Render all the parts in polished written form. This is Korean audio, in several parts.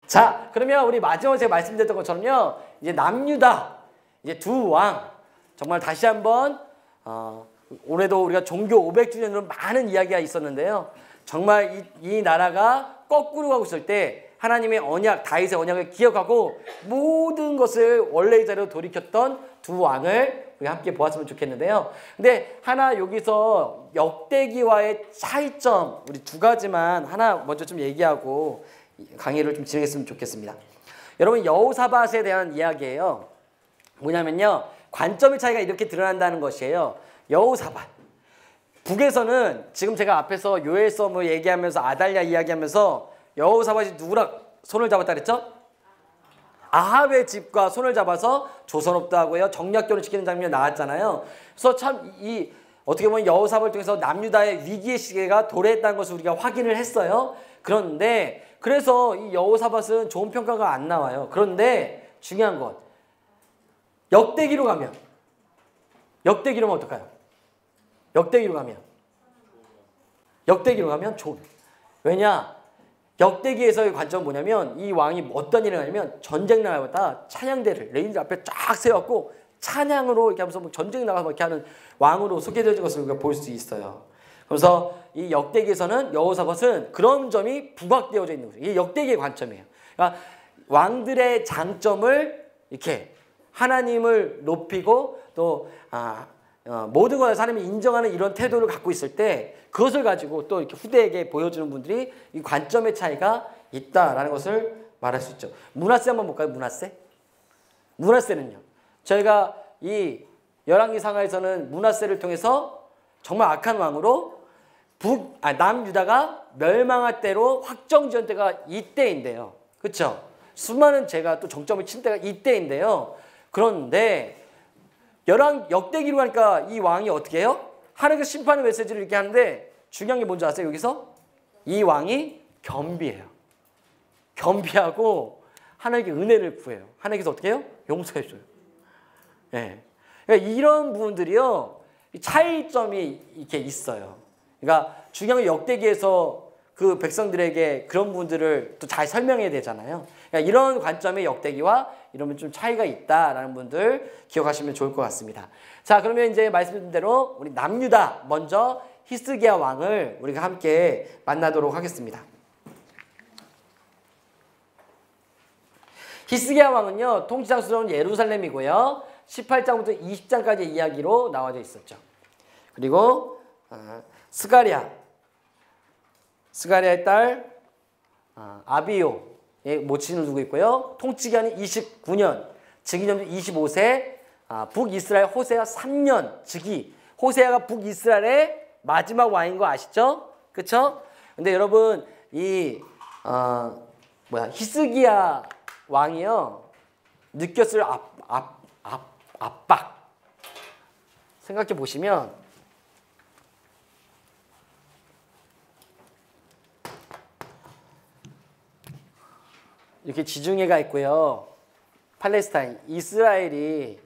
자, 그러면 우리 마지막에 제가 말씀드렸던 것처럼요. 이제 남유다, 이제 두 왕. 정말 다시 한번 올해도 우리가 종교 500주년으로 많은 이야기가 있었는데요. 정말 이 나라가 거꾸로 가고 있을 때 하나님의 언약, 다윗의 언약을 기억하고 모든 것을 원래의 자리로 돌이켰던 두 왕을 우리 함께 보았으면 좋겠는데요. 근데 하나 여기서 역대기와의 차이점, 우리 두 가지만 하나 먼저 좀 얘기하고 강의를 좀 진행했으면 좋겠습니다. 여러분, 여호사밧에 대한 이야기예요. 뭐냐면요, 관점의 차이가 이렇게 드러난다는 것이에요. 여호사밧, 북에서는 지금 제가 앞에서 요엘서 뭐 얘기하면서 아달랴 이야기하면서 여호사밧이 누구랑 손을 잡았다 그랬죠? 아합의 집과 손을 잡아서 조선업도 하고요, 정략결혼 시키는 장면이 나왔잖아요. 그래서 참 어떻게 보면 여호사밧을 통해서 남유다의 위기의 시기가 도래했다는 것을 우리가 확인을 했어요. 그런데 그래서 이 여호사밧은 좋은 평가가 안 나와요. 그런데 중요한 건 역대기로 가면 어떨까요? 역대기로 가면 좋은. 왜냐? 역대기에서의 관점은 뭐냐면 이 왕이 어떤 일을 하냐면 전쟁 나라보다 찬양대를 레인지 앞에 쫙 세웠고 찬양으로 이렇게 하면서 뭐 전쟁 나가서 이렇게 하는 왕으로 소개되어진 것을 우리가 볼 수 있어요. 그래서 이 역대기에서는 여호사밧은 그런 점이 부각되어져 있는 거죠. 이게 역대기의 관점이에요. 그러니까 왕들의 장점을 이렇게 하나님을 높이고 또 모든 것을 사람이 인정하는 이런 태도를 갖고 있을 때 그것을 가지고 또 이렇게 후대에게 보여주는 분들이 이 관점의 차이가 있다라는 것을 말할 수 있죠. 므낫세 한번 볼까요? 므낫세는요, 저희가 이 열왕기 상하에서는 므낫세를 통해서 정말 악한 왕으로 남유다가 멸망할 때로 확정지은 때가 이때인데요. 그렇죠? 수많은 죄가 또 정점을 친 때가 이때인데요. 그런데 역대기로 가니까 이 왕이 어떻게 해요? 하나님께서 심판의 메시지를 이렇게 하는데 중요한 게 뭔지 아세요? 여기서 이 왕이 겸비해요. 겸비하고 하나님께 은혜를 구해요. 하나님께서 어떻게 해요? 용서해 줘요. 네. 그러니까 이런 부분들이요, 차이점이 이렇게 있어요. 그러니까 중요한 건 역대기에서 그 백성들에게 그런 부분들을 또 잘 설명해야 되잖아요. 그러니까 이런 관점의 역대기와 이러면 좀 차이가 있다라는 분들 기억하시면 좋을 것 같습니다. 자, 그러면 이제 말씀드린 대로 우리 남유다 먼저 히스기야 왕을 우리가 함께 만나도록 하겠습니다. 히스기야 왕은요, 통치장소는 예루살렘이고요, 18장부터 20장까지의 이야기로 나와져 있었죠. 그리고 스가랴의 딸 아비요의 모친을 두고 있고요. 통치기간이 29년, 즉위년도 25세, 북이스라엘 호세아 3년 즉위. 호세아가 북이스라엘의 마지막 왕인 거 아시죠? 그쵸? 근데 여러분, 히스기야 왕이요, 느꼈을 압박. 생각해 보시면, 이렇게 지중해가 있고요, 팔레스타인, 이스라엘이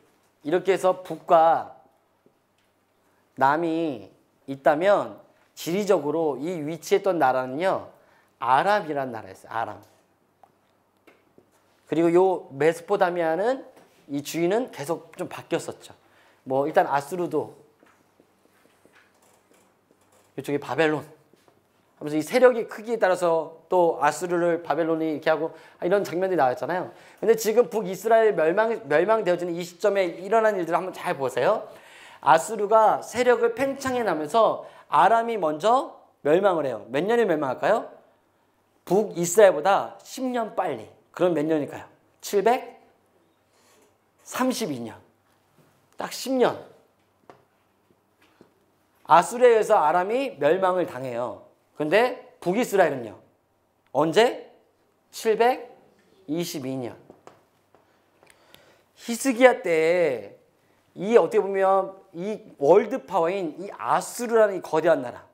이렇게 해서 북과 남이 있다면 지리적으로 이 위치에 있던 나라는요, 아람이라는 나라였어요. 아람. 그리고 요 메소포타미아는 이 주인은 계속 좀 바뀌었었죠. 뭐 일단 아수르도, 이쪽에 바벨론 하면서 이 세력의 크기에 따라서 또 아수르를 바벨론이 이렇게 하고 이런 장면들이 나왔잖아요. 근데 지금 북이스라엘 멸망되어지는 이 시점에 일어난 일들을 한번 잘 보세요. 아수르가 세력을 팽창해 나면서 아람이 먼저 멸망을 해요. 몇 년에 멸망할까요? 북이스라엘보다 10년 빨리. 그럼 몇 년일까요? 732년. 딱 10년. 아수르에 의해서 아람이 멸망을 당해요. 근데 북이스라엘은요, 언제? 722년. 히스기야 때 이 어떻게 보면 이 월드 파워인 이 아수르라는 이 거대한 나라,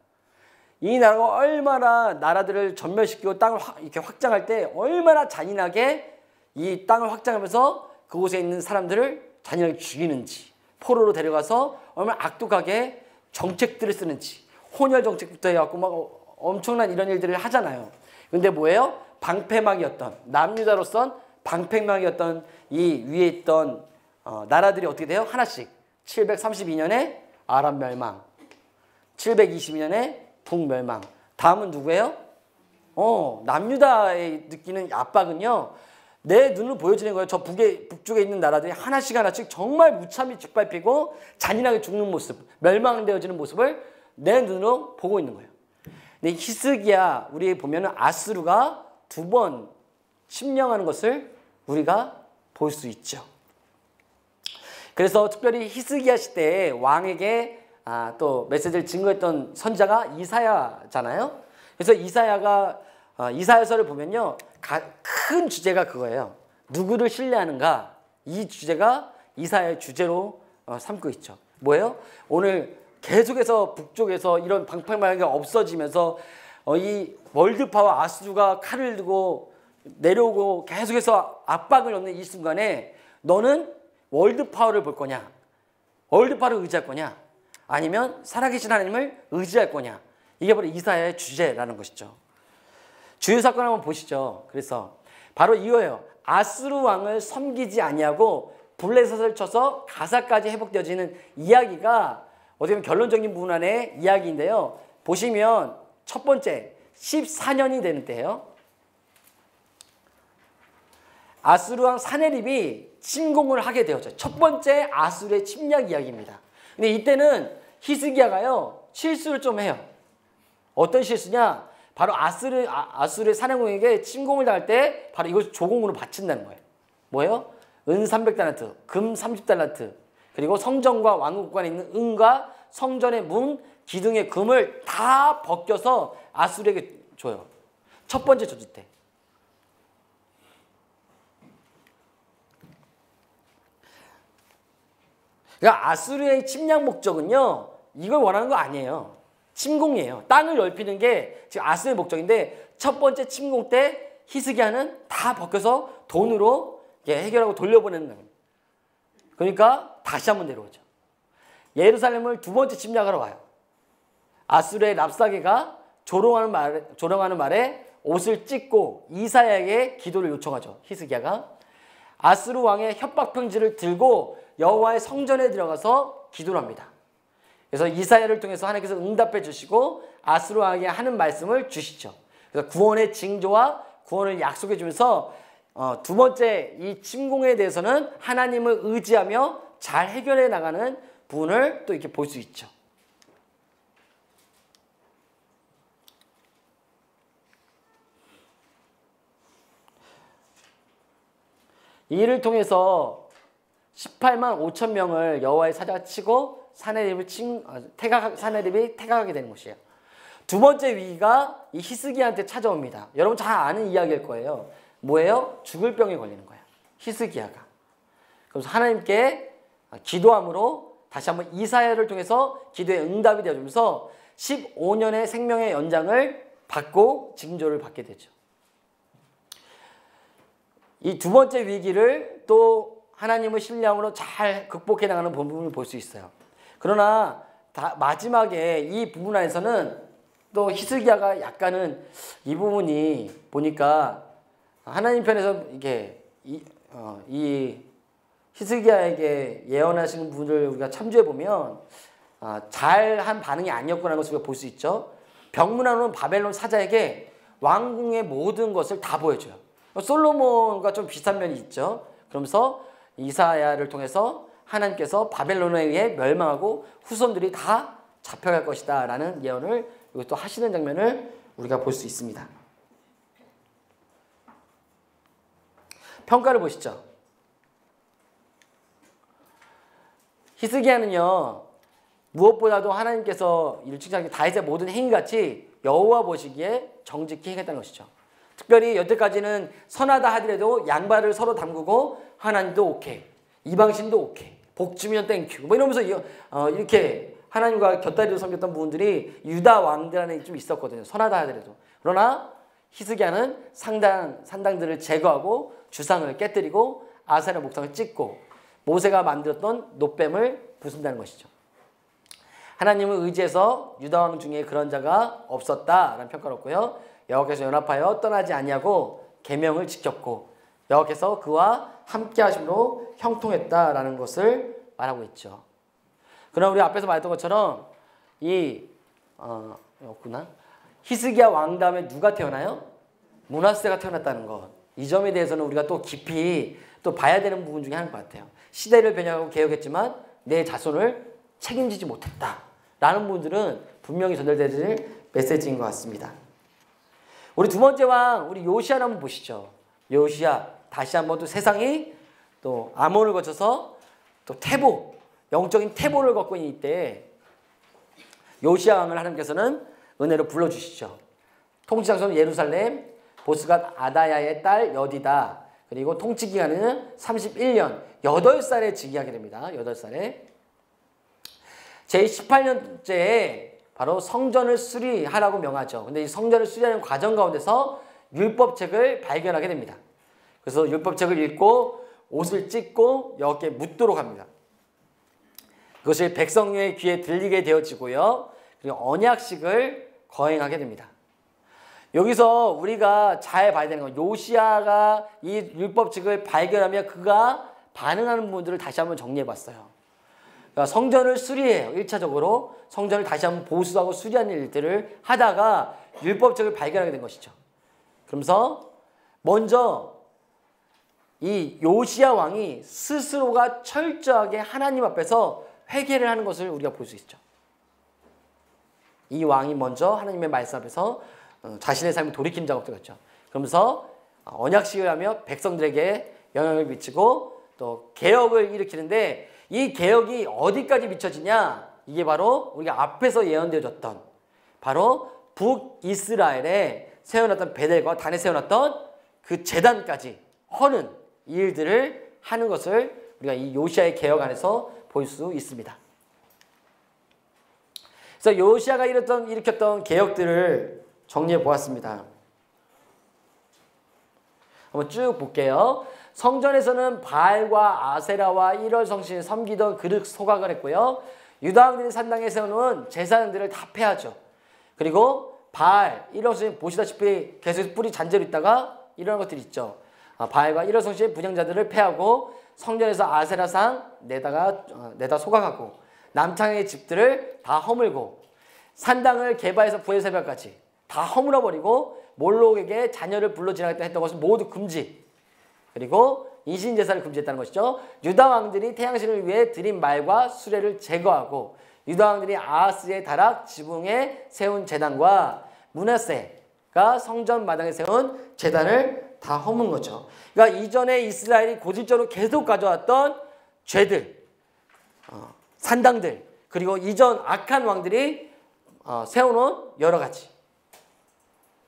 이 나라가 얼마나 나라들을 전멸시키고 땅을 이렇게 확장할 때 얼마나 잔인하게 이 땅을 확장하면서 그곳에 있는 사람들을 잔인하게 죽이는지, 포로로 데려가서 얼마나 악독하게 정책들을 쓰는지, 혼혈 정책부터 해갖고 막 엄청난 이런 일들을 하잖아요. 근데 뭐예요? 방패막이었던 남유다로선 방패막이었던 이 위에 있던 나라들이 어떻게 돼요? 하나씩 732년에 아람 멸망, 722년에 북멸망. 다음은 누구예요? 남유다의 느끼는 압박은요. 내 눈으로 보여지는 거예요. 저 북쪽에 있는 나라들이 하나씩 하나씩 정말 무참히 짓밟히고 잔인하게 죽는 모습, 멸망되어지는 모습을 내 눈으로 보고 있는 거예요. 근데 히스기야 우리 보면은 아수르가 2번 침략하는 것을 우리가 볼 수 있죠. 그래서 특별히 히스기야 시대에 왕에게 또 메시지를 증거했던 선지자가 이사야잖아요. 그래서 이사야서를 보면요. 큰 주제가 그거예요. 누구를 신뢰하는가? 이 주제가 이사야의 주제로 삼고 있죠. 뭐예요? 오늘 계속해서 북쪽에서 이런 방패막이가 없어지면서 이 월드파워 아수르가 칼을 들고 내려오고 계속해서 압박을 넣는 이 순간에 너는 월드파워를 볼 거냐? 월드파워를 의지할 거냐? 아니면 살아계신 하나님을 의지할 거냐? 이게 바로 이사야의 주제라는 것이죠. 주요 사건 한번 보시죠. 그래서 바로 이거예요. 아수르 왕을 섬기지 아니하고 블레셋을 쳐서 가사까지 회복되어지는 이야기가 어떻게 보면 결론적인 부분 안에 이야기인데요. 보시면 첫 번째 14년이 되는 때예요. 아수르 왕 사네립이 침공을 하게 되었죠. 첫 번째 아수르의 침략 이야기입니다. 근데 이때는 히스기야가요 실수를 좀 해요. 어떤 실수냐? 바로 아수르의 사내공에게 침공을 당할 때 바로 이것을 조공으로 바친다는 거예요. 뭐예요? 은 300달란트, 금 30달란트, 그리고 성전과 왕궁관에 있는 은과 성전의 문, 기둥의 금을 다 벗겨서 아수르에게 줘요. 첫 번째 조치 때. 그러니까 아수르의 침략 목적은요. 이걸 원하는 거 아니에요. 침공이에요. 땅을 넓히는 게 지금 아수르의 목적인데 첫 번째 침공 때 히스기야는 다 벗겨서 돈으로 해결하고 돌려보내는 겁니다. 그러니까 다시 한번 내려오죠. 예루살렘을 2번째 침략하러 와요. 아수르의 랍사게가 조롱하는 말에 옷을 찢고 이사야에게 기도를 요청하죠. 히스기야가 아수르 왕의 협박 편지를 들고 여호와의 성전에 들어가서 기도를 합니다. 그래서 이사야를 통해서 하나님께서 응답해 주시고 아수르 왕에게 하는 말씀을 주시죠. 그래서 구원의 징조와 구원을 약속해 주면서 2번째 이 침공에 대해서는 하나님을 의지하며 잘 해결해 나가는 부분을 또 이렇게 볼 수 있죠. 이 일을 통해서 18만 5천 명을 여호와의 사자가 치고 사네립이 퇴각하게 되는 것이에요. 2번째 위기가 이 히스기야한테 찾아옵니다. 여러분 잘 아는 이야기일 거예요. 뭐예요? 죽을 병에 걸리는 거예요. 히스기야가. 그래서 하나님께 기도함으로 다시 한번 이사야를 통해서 기도의 응답이 되어주면서 15년의 생명의 연장을 받고 징조를 받게 되죠. 이 2번째 위기를 또 하나님의 신뢰함으로 잘 극복해 나가는 부분을 볼 수 있어요. 그러나 마지막에 이 부분 안에서는 또 히스기야가 약간은 이 부분이 보니까 하나님 편에서 이게 이 히스기야에게 예언하시는 분을 우리가 참조해 보면 잘한 반응이 아니었구나 것을 우리가 볼 수 있죠. 병문안으로 바벨론 사자에게 왕궁의 모든 것을 다 보여줘요. 솔로몬과 좀 비슷한 면이 있죠. 그러면서 이사야를 통해서 하나님께서 바벨론에 의해 멸망하고 후손들이 다 잡혀갈 것이다 라는 예언을 이것도 하시는 장면을 우리가 볼 수 있습니다. 평가를 보시죠. 히스기야는요 무엇보다도 하나님께서 이를 칭찬하기 다윗의 모든 행위같이 여호와 보시기에 정직히 행했다는 것이죠. 특별히 여태까지는 선하다 하더라도 양발을 서로 담그고 하나님도 오케이, 이방신도 오케이, 복주면 땡큐 뭐 이러면서 이렇게 하나님과 곁다리로 섬겼던 부분들이 유다 왕들 안에 좀 있었거든요. 선하다 하더라도. 그러나 히스기야는 산당들을 제거하고 주상을 깨뜨리고 아세라 목상을 찢고 모세가 만들었던 놋뱀을 부순다는 것이죠. 하나님을 의지해서 유다 왕 중에 그런 자가 없었다라는 평가를 얻고요. 여호와께서 연합하여 떠나지 아니하고 계명을 지켰고 여호와께서 그와 함께 하심으로 형통했다라는 것을 말하고 있죠. 그럼 우리 앞에서 말했던 것처럼 없구나. 히스기야 왕 다음에 누가 태어나요? 므낫세가 태어났다는 것. 이 점에 대해서는 우리가 또 깊이 또 봐야 되는 부분 중에 하나인 것 같아요. 시대를 변형하고 개혁했지만 내 자손을 책임지지 못했다라는 부분들은 분명히 전달될 메시지인 것 같습니다. 우리 두 번째 왕, 우리 요시아를 한번 보시죠. 요시아, 다시 한번 또 세상이 또 아몬을 거쳐서 또 태보, 영적인 태보를 걷고 있는 이때 요시아 왕을 하나님께서는 은혜로 불러주시죠. 통치장소는 예루살렘, 보스가 아다야의 딸 여디다. 그리고 통치 기간은 31년, 8살에 즉위하게 됩니다. 8살에. 제18년째에 바로 성전을 수리하라고 명하죠. 근데 이 성전을 수리하는 과정 가운데서 율법책을 발견하게 됩니다. 그래서 율법책을 읽고 옷을 찢고 여호와께 묻도록 합니다. 그것이 백성의 귀에 들리게 되어지고요. 그리고 언약식을 거행하게 됩니다. 여기서 우리가 잘 봐야 되는 건 요시아가 이 율법책을 발견하며 그가 반응하는 부분들을 다시 한번 정리해 봤어요. 그러니까 성전을 수리해요. 1차적으로 성전을 다시 한번 보수하고 수리하는 일들을 하다가 율법책을 발견하게 된 것이죠. 그러면서 먼저 이 요시아 왕이 스스로가 철저하게 하나님 앞에서 회개를 하는 것을 우리가 볼 수 있죠. 이 왕이 먼저 하나님의 말씀 앞에서 자신의 삶을 돌이킨 작업들을 했죠. 그러면서 언약식을 하며 백성들에게 영향을 미치고 또 개혁을 일으키는데 이 개혁이 어디까지 미쳐지냐? 이게 바로 우리가 앞에서 예언되어졌던 바로 북이스라엘에 세워놨던 베델과 단에 세워놨던 그 제단까지 허는 일들을 하는 것을 우리가 이 요시아의 개혁 안에서 볼 수 있습니다. 그래서 요시아가 일으켰던 개혁들을 정리해 보았습니다. 한번 쭉 볼게요. 성전에서는 바알과 아세라와 일월성신을 섬기던 그릇 소각을 했고요. 유다왕들이 산당에 세워놓은 제사장들을 다 폐하죠. 그리고 바알, 일월성신 보시다시피 계속 뿔이 잔재로 있다가 이런 것들이 있죠. 바알과 일월성신의 분향자들을 폐하고 성전에서 아세라상 내다 소각하고 남창의 집들을 다 허물고 산당을 개바해서 부엘세바까지 다 허물어버리고 몰록에게 자녀를 불러 지나겠다 했던 것을 모두 금지. 그리고 인신제사를 금지했다는 것이죠. 유다 왕들이 태양신을 위해 드린 말과 수레를 제거하고 유다 왕들이 아하스의 다락 지붕에 세운 제단과 므낫세가 성전 마당에 세운 제단을 다 허문 거죠. 그러니까 이전에 이스라엘이 고질적으로 계속 가져왔던 죄들, 산당들, 그리고 이전 악한 왕들이 세워놓은 여러 가지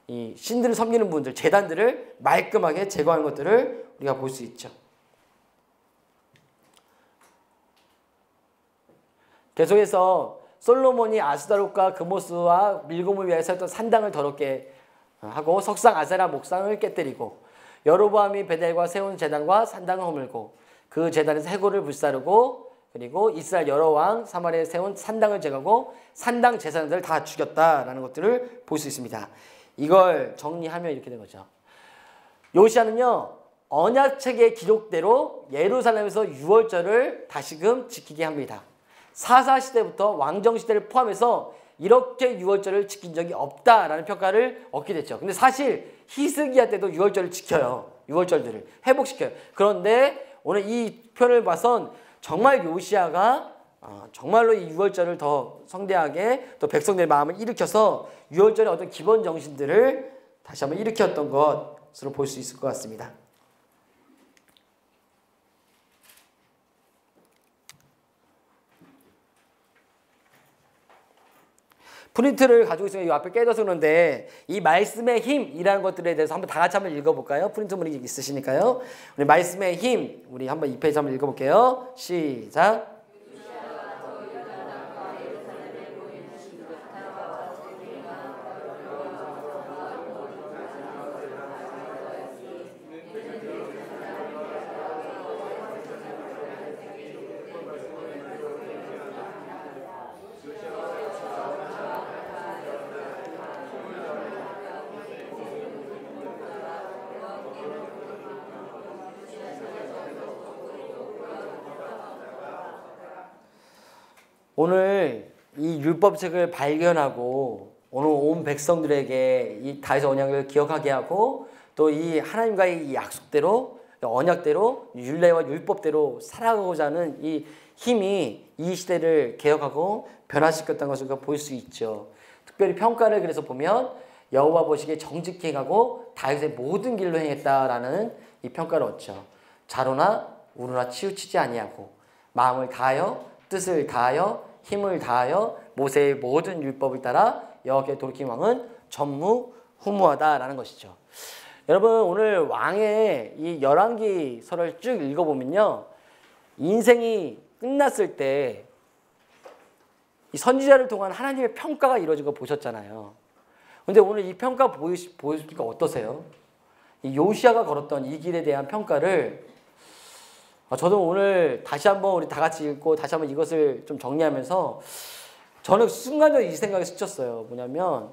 이 신들을 섬기는 분들, 제단들을 말끔하게 제거하는 것들을 우리가 볼 수 있죠. 계속해서 솔로몬이 아스다롯과 그모스와 밀곰을 위하여 세웠던 산당을 더럽게 하고 석상 아세라 목상을 깨뜨리고 여로보암이 베델과 세운 제단과 산당을 허물고 그 제단에서 해골을 불사르고 그리고 이스라엘 여러 왕 사마리아에 세운 산당을 제거하고 산당 제사장들을 다 죽였다라는 것들을 볼 수 있습니다. 이걸 정리하면 이렇게 된 거죠. 요시아는요 언약책의 기록대로 예루살렘에서 유월절을 다시금 지키게 합니다. 사사시대부터 왕정시대를 포함해서 이렇게 유월절을 지킨 적이 없다라는 평가를 얻게 됐죠. 근데 사실 히스기야 때도 유월절을 지켜요. 유월절들을 회복시켜요. 그런데 오늘 이 표현을 봐선 정말 요시아가 정말로 이 유월절을 더 성대하게 또 백성들의 마음을 일으켜서 유월절의 어떤 기본 정신들을 다시 한번 일으켰던 것으로 볼 수 있을 것 같습니다. 프린트를 가지고 있으면 이 앞에 깨져서 그런데 이 말씀의 힘이라는 것들에 대해서 한번 다 같이 한번 읽어볼까요? 프린트물이 있으시니까요. 우리 말씀의 힘, 우리 한번 2페이지 한번 읽어볼게요. 시작. 오늘 이 율법책을 발견하고 오늘 온 백성들에게 이 다윗의 언약을 기억하게 하고 또 이 하나님과의 이 약속대로 언약대로 율례와 율법대로 살아가고자 하는 이 힘이 이 시대를 개혁하고 변화시켰다는 것을 볼 수 있죠. 특별히 평가를 그래서 보면 여호와 보시기에 정직히 행하고 다윗의 모든 길로 행했다라는 이 평가를 얻죠. 자로나 우로나 치우치지 아니하고 마음을 다하여 뜻을 다하여 힘을 다하여 모세의 모든 율법을 따라 여호와께 돌이킨 왕은 전무후무하다라는 것이죠. 여러분 오늘 왕의 이 열왕기서를 쭉 읽어보면요. 인생이 끝났을 때 이 선지자를 통한 하나님의 평가가 이루어진 거 보셨잖아요. 근데 오늘 이 평가 보시니까 어떠세요? 이 요시야가 걸었던 이 길에 대한 평가를 저도 오늘 다시 한번 우리 다 같이 읽고 다시 한번 이것을 좀 정리하면서 저는 순간적으로 이 생각이 스쳤어요. 뭐냐면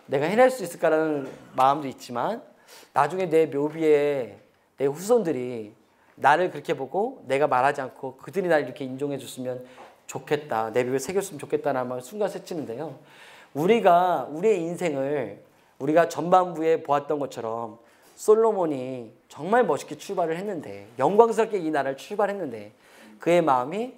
내가 해낼 수 있을까라는 마음도 있지만 나중에 내 묘비에 내 후손들이 나를 그렇게 보고 내가 말하지 않고 그들이 나를 이렇게 인정해 줬으면 좋겠다. 내 묘비에 새겼으면 좋겠다는 마음을 순간 스치는데요. 우리의 인생을 우리가 전반부에 보았던 것처럼 솔로몬이 정말 멋있게 출발을 했는데 영광스럽게 이 나라를 출발했는데 그의 마음이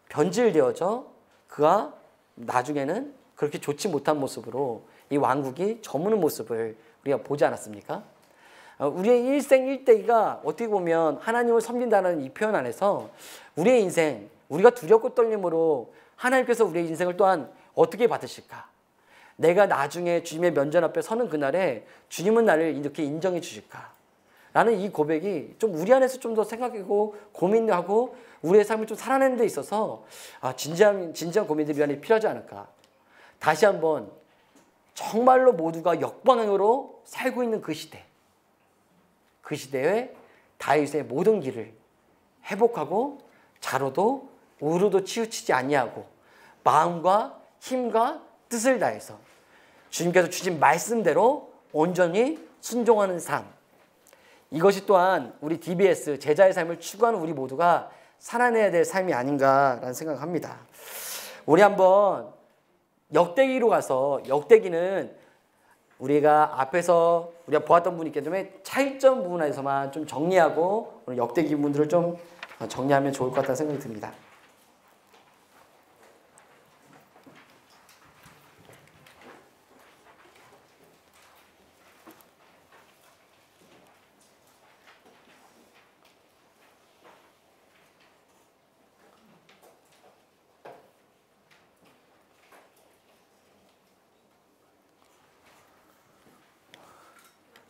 변질되어져 그가 나중에는 그렇게 좋지 못한 모습으로 이 왕국이 저무는 모습을 우리가 보지 않았습니까? 우리의 일생일대기가 어떻게 보면 하나님을 섬긴다는 이 표현 안에서 우리의 인생, 우리가 두렵고 떨림으로 하나님께서 우리의 인생을 또한 어떻게 받으실까? 내가 나중에 주님의 면전 앞에 서는 그날에 주님은 나를 이렇게 인정해 주실까? 라는 이 고백이 좀 우리 안에서 좀 더 생각하고 고민하고 우리의 삶을 좀 살아내는 데 있어서 진지한 고민들이 우리 안에 필요하지 않을까? 다시 한번 정말로 모두가 역방향으로 살고 있는 그 시대에 다윗의 모든 길을 회복하고 자로도 우로도 치우치지 아니하고 마음과 힘과 뜻을 다해서 주님께서 주신 말씀대로 온전히 순종하는 삶. 이것이 또한 우리 DBS 제자의 삶을 추구하는 우리 모두가 살아내야 될 삶이 아닌가라는 생각을 합니다. 우리 한번 역대기로 가서 역대기는 우리가 앞에서 우리가 보았던 분이 있기 때문에 차이점 부분에서만 좀 정리하고 오늘 역대기 부분들을 좀 정리하면 좋을 것 같다는 생각이 듭니다.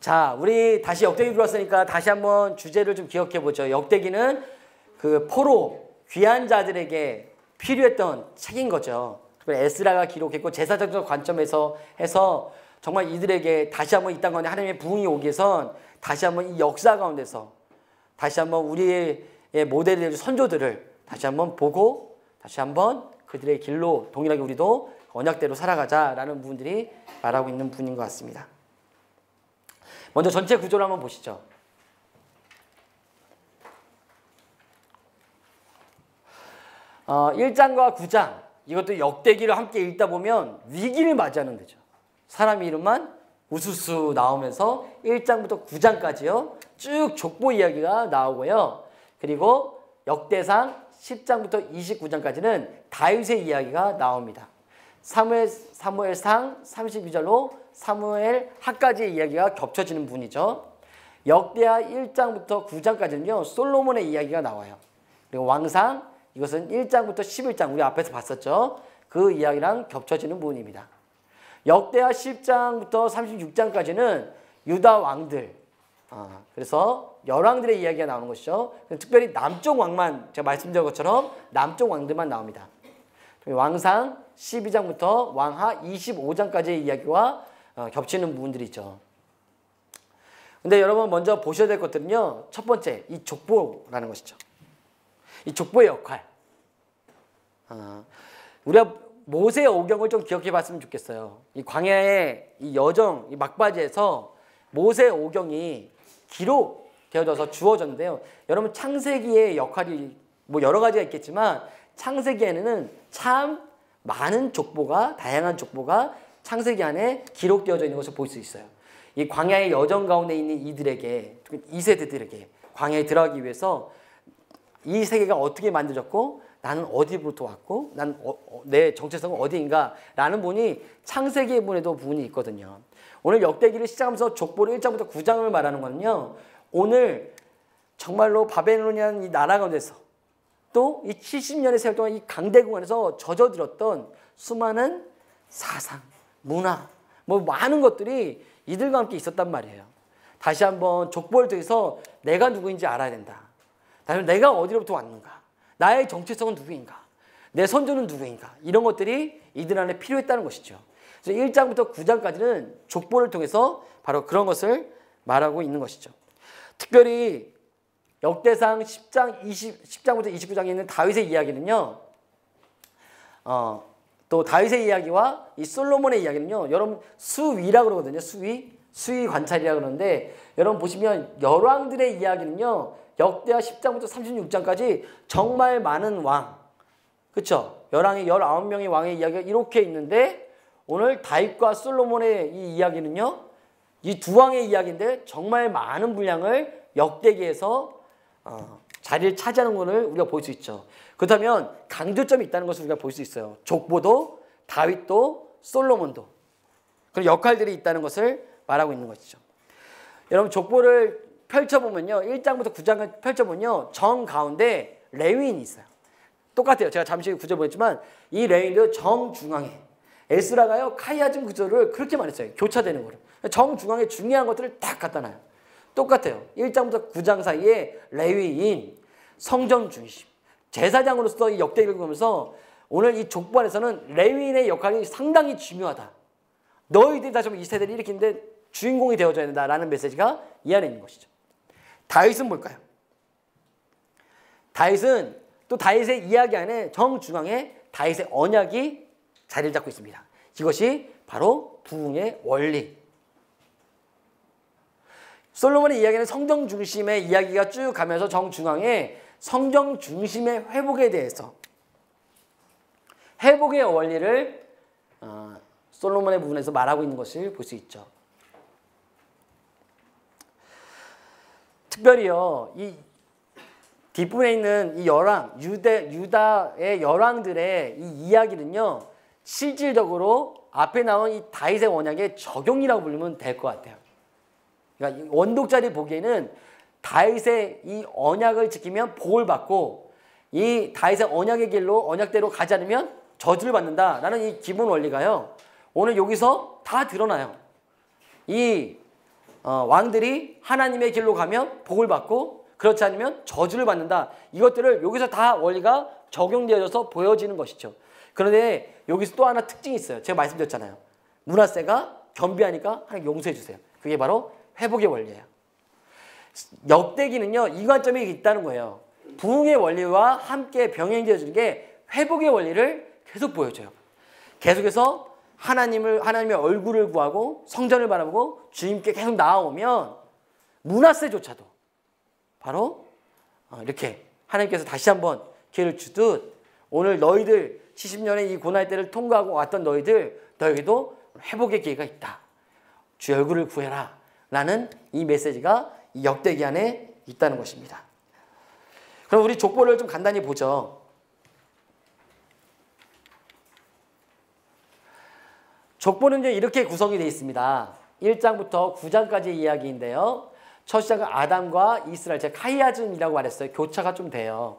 자, 우리 다시 역대기 들어왔으니까 다시 한번 주제를 좀 기억해 보죠. 역대기는 그 포로 귀한 자들에게 필요했던 책인 거죠. 에스라가 기록했고 제사적 관점에서 해서 정말 이들에게 다시 한번 이 땅 가운데 하나님의 부흥이 오기 위해선 다시 한번 이 역사 가운데서 다시 한번 우리의 모델의 선조들을 다시 한번 보고 다시 한번 그들의 길로 동일하게 우리도 언약대로 살아가자라는 부분들이 말하고 있는 부분인 것 같습니다. 먼저 전체 구조를 한번 보시죠. 어, 1장과 9장 이것도 역대기를 함께 읽다 보면 위기를 맞이하는 데죠. 사람 이름만 우수수 나오면서 1장부터 9장까지요. 쭉 족보 이야기가 나오고요. 그리고 역대상 10장부터 29장까지는 다윗의 이야기가 나옵니다. 사무엘상 32절로 사무엘 하까지의 이야기가 겹쳐지는 부분이죠. 역대하 1장부터 9장까지는요. 솔로몬의 이야기가 나와요. 그리고 왕상 이것은 1장부터 11장 우리 앞에서 봤었죠. 그 이야기랑 겹쳐지는 부분입니다. 역대하 10장부터 36장까지는 유다 왕들 그래서 열왕들의 이야기가 나오는 것이죠. 특별히 남쪽 왕만 제가 말씀드린 것처럼 남쪽 왕들만 나옵니다. 왕상 12장부터 왕하 25장까지의 이야기와 겹치는 부분들이 있죠. 근데 여러분 먼저 보셔야 될 것들은요. 첫 번째 이 족보라는 것이죠. 이 족보의 역할. 우리가 모세의 오경을 좀 기억해 봤으면 좋겠어요. 이 광야의 이 여정, 이 막바지에서 모세의 오경이 기록되어져서 주어졌는데요. 여러분 창세기의 역할이 뭐 여러 가지가 있겠지만 창세기에는 참 많은 족보가, 다양한 족보가 창세기 안에 기록되어져 있는 것을 볼 수 있어요. 이 광야의 여정 가운데 있는 이들에게, 2세대들에게 광야에 들어가기 위해서 이 세계가 어떻게 만들어졌고 나는 어디부터 왔고 내 정체성은 어디인가 라는 부분이 창세기의 부분에도 부분이 있거든요. 오늘 역대기를 시작하면서 족보를 1장부터 9장을 말하는 거는요. 오늘 정말로 바벨론이라는 이 나라 가운데서 또 이 70년의 세월 동안 이 강대국 안에서 젖어들었던 수많은 사상, 문화, 뭐 많은 것들이 이들과 함께 있었단 말이에요. 다시 한번 족보를 통해서 내가 누구인지 알아야 된다. 다시 내가 어디로부터 왔는가? 나의 정체성은 누구인가? 내 선조는 누구인가? 이런 것들이 이들 안에 필요했다는 것이죠. 그래서 1장부터 9장까지는 족보를 통해서 바로 그런 것을 말하고 있는 것이죠. 특별히 역대상 10장부터 29장에 있는 다윗의 이야기는요. 또 다윗의 이야기와 이 솔로몬의 이야기는요. 여러분 수위라고 그러거든요. 수위 관찰이라고 그러는데 여러분 보시면 열왕들의 이야기는요. 역대하 10장부터 36장까지 정말 많은 왕, 그렇죠? 열왕의 19명의 왕의 이야기가 이렇게 있는데 오늘 다윗과 솔로몬의 이 이야기는요. 이 두 왕의 이야기인데 정말 많은 분량을 역대기에서 자리를 차지하는 것을 우리가 볼 수 있죠. 그렇다면 강조점이 있다는 것을 우리가 볼 수 있어요. 족보도 다윗도 솔로몬도 그런 역할들이 있다는 것을 말하고 있는 것이죠. 여러분 족보를 펼쳐보면요. 1장부터 9장을 펼쳐보면요. 정 가운데 레위인이 있어요. 똑같아요. 제가 잠시 구절 보였지만 이 레위인도 정중앙에 에스라가요. 카이아즘 구절을 그렇게 말했어요. 교차되는 거를. 정중앙에 중요한 것들을 딱 갖다 놔요. 똑같아요. 1장부터 9장 사이에 레위인, 성전 중심, 제사장으로서 이 역대기를 보면서 오늘 이 족보 안에서는 레위인의 역할이 상당히 중요하다. 너희들이 다시 한번 이 세대를 일으키는데 주인공이 되어줘야 된다라는 메시지가 이 안에 있는 것이죠. 다윗은 뭘까요? 다윗은 또 다윗의 이야기 안에 정중앙에 다윗의 언약이 자리를 잡고 있습니다. 이것이 바로 부흥의 원리. 솔로몬의 이야기는 성경 중심의 이야기가 쭉 가면서 정중앙에 성경 중심의 회복에 대해서 회복의 원리를 솔로몬의 부분에서 말하고 있는 것을 볼 수 있죠. 특별히요, 이 뒷부분에 있는 이 열왕, 유다의 열왕들의 이 이야기는요, 실질적으로 앞에 나온 이 다윗의 언약의 적용이라고 부르면 될 것 같아요. 그러니까 원독자들이 보기에는 다윗의 이 언약을 지키면 복을 받고 이 다윗의 언약의 길로 언약대로 가지 않으면 저주를 받는다라는 이 기본 원리가요. 오늘 여기서 다 드러나요. 이 왕들이 하나님의 길로 가면 복을 받고 그렇지 않으면 저주를 받는다. 이것들을 여기서 다 원리가 적용되어져서 보여지는 것이죠. 그런데 여기서 또 하나 특징이 있어요. 제가 말씀드렸잖아요. 므낫세가 겸비하니까 하나님 용서해 주세요. 그게 바로 회복의 원리예요. 역대기는요. 이 관점이 있다는 거예요. 부흥의 원리와 함께 병행되어지는 게 회복의 원리를 계속 보여줘요. 계속해서 하나님의 얼굴을 구하고 성전을 바라보고 주님께 계속 나아오면 므낫세조차도 바로 이렇게 하나님께서 다시 한번 기회를 주듯 오늘 너희들 70년의 이 고난의 때를 통과하고 왔던 너희에게도 회복의 기회가 있다. 주의 얼굴을 구해라 라는 이 메시지가 이 역대기 안에 있다는 것입니다. 그럼 우리 족보를 좀 간단히 보죠. 족보는 이제 이렇게 구성이 되어 있습니다. 1장부터 9장까지의 이야기인데요. 첫 시작은 아담과 이스라엘, 제가 카이아즘이라고 말했어요. 교차가 좀 돼요.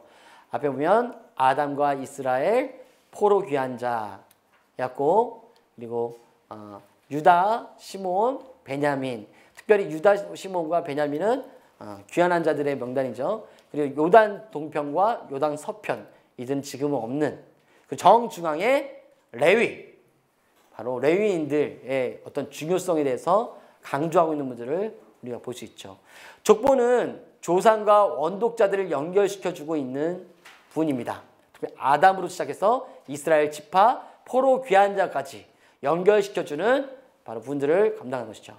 앞에 보면 아담과 이스라엘, 포로 귀한 자, 야곱, 그리고 유다, 시몬, 베냐민. 특별히 유다, 시몬과 베냐민은 귀환한 자들의 명단이죠. 그리고 요단 동편과 요단 서편, 이들은 지금은 없는 그 정중앙의 레위, 바로 레위인들의 어떤 중요성에 대해서 강조하고 있는 분들을 우리가 볼 수 있죠. 족보는 조상과 원독자들을 연결시켜주고 있는 부분입니다. 특히 아담으로 시작해서 이스라엘 지파, 포로 귀환 자까지 연결시켜주는 바로 분들을 감당하는 것이죠.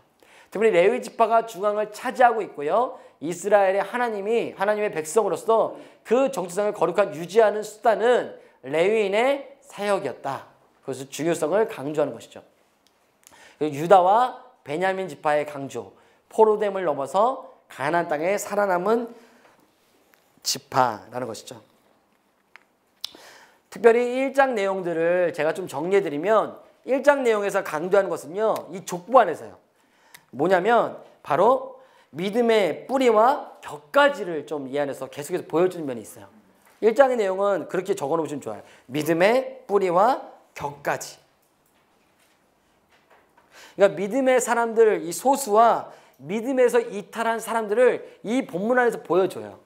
특별히 레위 지파가 중앙을 차지하고 있고요. 이스라엘의 하나님의 백성으로서 그 정체성을 거룩하게 유지하는 수단은 레위인의 사역이었다. 그것의 중요성을 강조하는 것이죠. 유다와 베냐민 지파의 강조, 포로됨을 넘어서 가나안 땅에 살아남은 지파라는 것이죠. 특별히 1장 내용들을 제가 좀 정리해드리면 1장 내용에서 강조하는 것은요. 이 족보 안에서요. 뭐냐면 바로 믿음의 뿌리와 격가지를 좀 이 안에서 계속해서 보여주는 면이 있어요. 1장의 내용은 그렇게 적어놓으시면 좋아요. 믿음의 뿌리와 격가지. 그러니까 믿음의 사람들, 이 소수와 믿음에서 이탈한 사람들을 이 본문 안에서 보여줘요.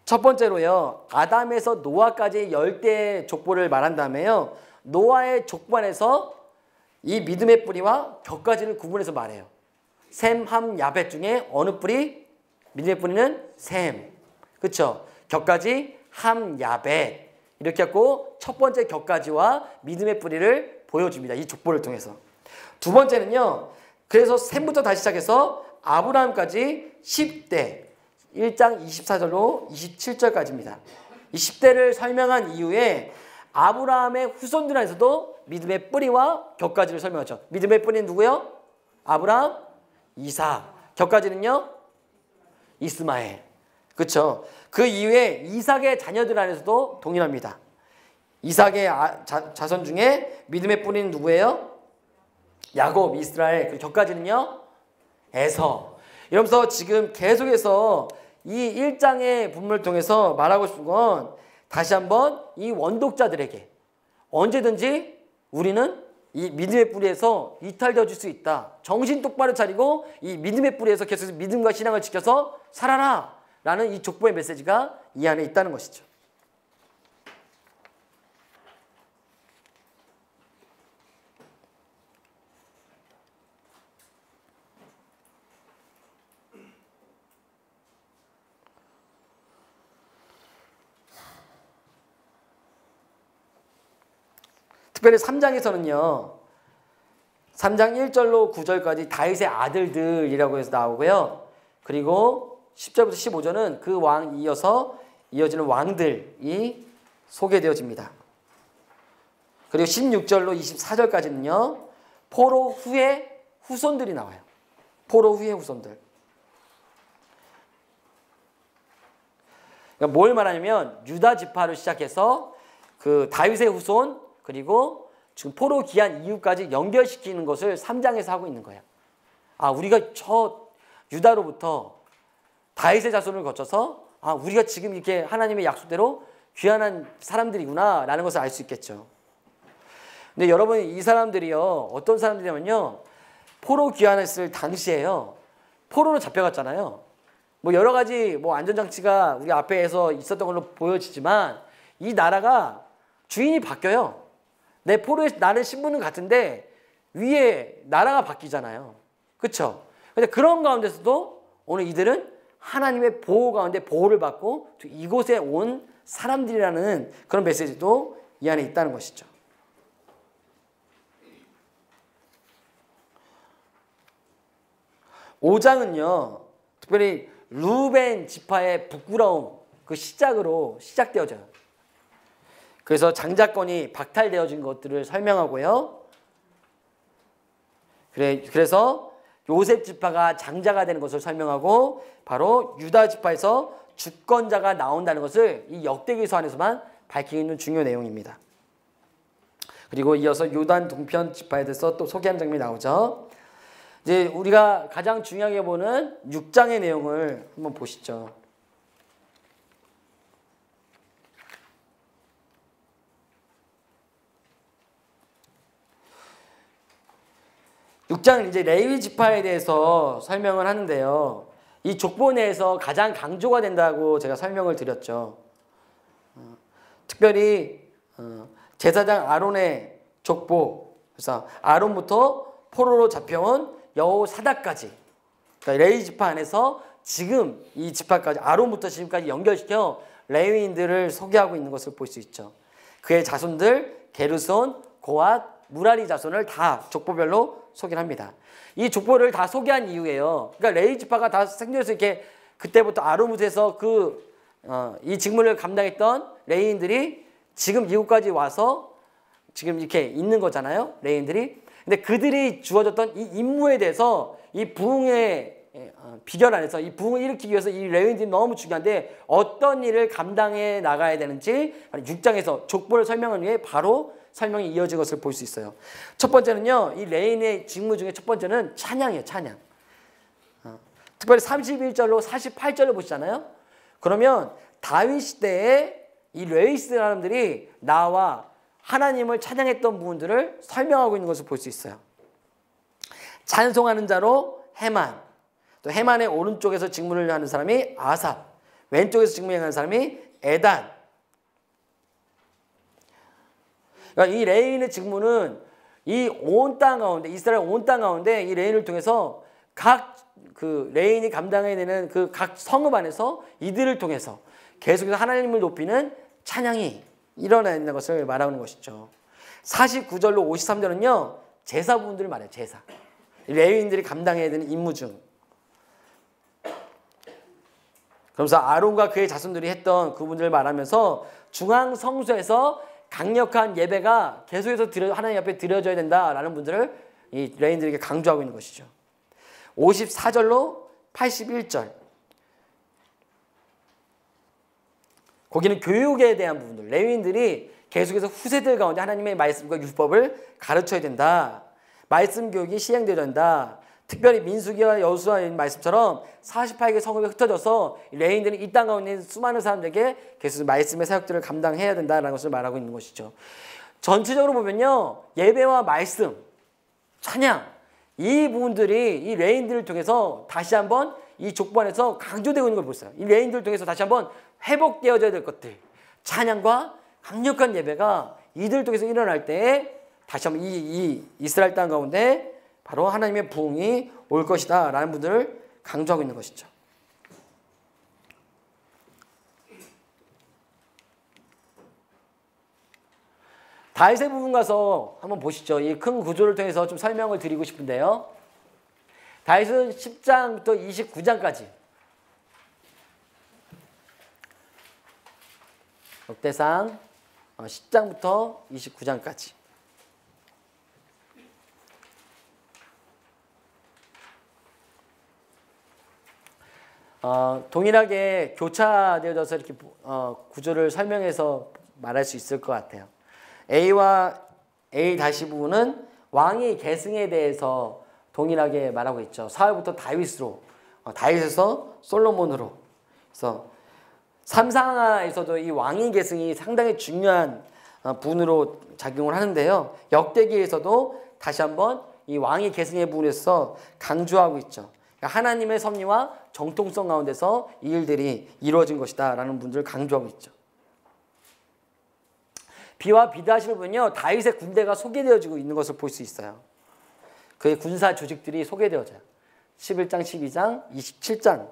첫 번째로요. 아담에서 노아까지 10대의 족보를 말한 다음에요. 노아의 족보 안에서 이 믿음의 뿌리와 격가지를 구분해서 말해요. 셈, 함, 야벳 중에 어느 뿌리? 믿음의 뿌리는 셈. 그렇죠? 격가지, 함, 야벳. 이렇게 하고 첫 번째 격가지와 믿음의 뿌리를 보여줍니다. 이 족보를 통해서. 두 번째는요. 그래서 셈부터 다시 시작해서 아브라함까지 10대. 1장 24절로 27절까지입니다. 이 10대를 설명한 이후에 아브라함의 후손들 안에서도 믿음의 뿌리와 격가지를 설명하죠. 믿음의 뿌리는 누구요? 아브라함, 이삭. 격가지는요? 이스마엘. 그렇죠? 그 이후에 이삭의 자녀들 안에서도 동일합니다. 이삭의 자손 중에 믿음의 뿌리는 누구예요? 야곱, 이스라엘. 그 격가지는요? 에서. 이러면서 지금 계속해서 이 1장의 본문을 통해서 말하고 싶은 건 다시 한번 이 원독자들에게 언제든지 우리는 이 믿음의 뿌리에서 이탈되어질 수 있다. 정신 똑바로 차리고 이 믿음의 뿌리에서 계속해서 믿음과 신앙을 지켜서 살아라. 라는 이 족보의 메시지가 이 안에 있다는 것이죠. 특별히 3장에서는요. 3장 1절로 9절까지 다윗의 아들들이라고 해서 나오고요. 그리고 10절부터 15절은 그 왕 이어지는 왕들이 소개되어집니다. 그리고 16절로 24절까지는요. 포로 후의 후손들이 나와요. 포로 후의 후손들. 그러니까 뭘 말하냐면 유다 지파를 시작해서 그 다윗의 후손 그리고 지금 포로 귀환 이후까지 연결시키는 것을 3장에서 하고 있는 거예요. 아, 우리가 저 유다로부터 다윗의 자손을 거쳐서 아, 우리가 지금 이렇게 하나님의 약속대로 귀환한 사람들이구나 라는 것을 알 수 있겠죠. 근데 여러분 이 사람들이요. 어떤 사람들이냐면요. 포로 귀환했을 당시에요. 포로로 잡혀갔잖아요. 뭐 여러 가지 뭐 안전장치가 우리 앞에서 있었던 걸로 보여지지만 이 나라가 주인이 바뀌어요. 내 포로에 나는 신분은 같은데 위에 나라가 바뀌잖아요. 그렇죠? 근데 그런 가운데서도 오늘 이들은 하나님의 보호 가운데 보호를 받고 이곳에 온 사람들이라는 그런 메시지도 이 안에 있다는 것이죠. (5장은요) 특별히 루벤 지파의 부끄러움 그 시작으로 시작되어져요. 그래서 장자권이 박탈되어진 것들을 설명하고요. 그래서 요셉 지파가 장자가 되는 것을 설명하고 바로 유다 지파에서 주권자가 나온다는 것을 이 역대기서 안에서만 밝히는 중요 내용입니다. 그리고 이어서 요단 동편 지파에 대해서 또 소개하는 장면이 나오죠. 이제 우리가 가장 중요하게 보는 6장의 내용을 한번 보시죠. 6장은 이제 레위 지파에 대해서 설명을 하는데요. 이 족보 내에서 가장 강조가 된다고 제가 설명을 드렸죠. 특별히 제사장 아론의 족보, 그래서 아론부터 포로로 잡혀온 여호사닥까지, 그러니까 레위 지파 안에서 지금 이 지파까지 아론부터 지금까지 연결시켜 레위인들을 소개하고 있는 것을 볼 수 있죠. 그의 자손들 게르손, 고앗, 무라리 자손을 다 족보별로 소개를 합니다. 이 족보를 다 소개한 이유예요. 그러니까 레위 지파가 다 생겨서 이렇게 그때부터 아르뭇에서 이 직무를 감당했던 레위인들이 지금 이곳까지 와서 지금 이렇게 있는 거잖아요. 레위인들이. 근데 그들이 주어졌던 이 임무에 대해서 이 부흥의 비결 안에서 이 부흥을 일으키기 위해서 이 레위인들이 너무 중요한데 어떤 일을 감당해 나가야 되는지 6장에서 족보를 설명하기 위해 바로 설명이 이어진 것을 볼 수 있어요. 첫 번째는요. 이 레위인의 직무 중에 첫 번째는 찬양이에요. 찬양. 특별히 31절로 48절로 보시잖아요. 그러면 다윗 시대에 이 레위 사람들이 나와 하나님을 찬양했던 부분들을 설명하고 있는 것을 볼 수 있어요. 찬송하는 자로 헤만, 또 헤만의 오른쪽에서 직무를 하는 사람이 아삽, 왼쪽에서 직무를 하는 사람이 에단. 그러니까 이 레위인의 직무는 이 온 땅 가운데, 이스라엘 온 땅 가운데 이 레위인을 통해서 각 그 레위인이 감당해야 되는 그 각 성읍 안에서 이들을 통해서 계속해서 하나님을 높이는 찬양이 일어나는 것을 말하는 것이죠. 49절로 53절은요. 제사 부분들을 말해요. 제사. 레위인들이 감당해야 되는 임무 중. 그러면서 아론과 그의 자손들이 했던 그분들을 말하면서 중앙 성소에서 강력한 예배가 계속해서 하나님 앞에 드려져야 된다라는 분들을 이 레위인들에게 강조하고 있는 것이죠. 54절로 81절. 거기는 교육에 대한 부분들. 레위인들이 계속해서 후세들 가운데 하나님의 말씀과 율법을 가르쳐야 된다. 말씀 교육이 시행되어야 된다. 특별히 민수기와 여호수아의 말씀처럼 48개 성읍에 흩어져서 레위인들이 이 땅 가운데 있는 수많은 사람들에게 계속 말씀의 사역들을 감당해야 된다는 것을 말하고 있는 것이죠. 전체적으로 보면요. 예배와 말씀, 찬양 이 부분들이 이 레위인들을 통해서 다시 한번 이 족보 안에서 강조되고 있는 걸 보세요. 이 레위인들을 통해서 다시 한번 회복되어져야 될 것들, 찬양과 강력한 예배가 이들을 통해서 일어날 때 다시 한번 이 이스라엘 땅 가운데 바로 하나님의 부흥이 올 것이다 라는 분들을 강조하고 있는 것이죠. 다윗의 부분 가서 한번 보시죠. 이 큰 구조를 통해서 좀 설명을 드리고 싶은데요. 다윗은 10장부터 29장까지 역대상 10장부터 29장까지 동일하게 교차되어져서 이렇게 구조를 설명해서 말할 수 있을 것 같아요. A와 A 다시 부분은 왕의 계승에 대해서 동일하게 말하고 있죠. 사울부터 다윗으로, 다윗에서 솔로몬으로. 그래서 삼상하에서도 이 왕의 계승이 상당히 중요한 부분으로 작용을 하는데요. 역대기에서도 다시 한번 이 왕의 계승의 부분에서 강조하고 있죠. 그러니까 하나님의 섭리와 정통성 가운데서 이 일들이 이루어진 것이다 라는 분들을 강조하고 있죠. B와 B 다시를 보면요. 다윗의 군대가 소개되어지고 있는 것을 볼 수 있어요. 그의 군사 조직들이 소개되어져요. 11장, 12장, 27장.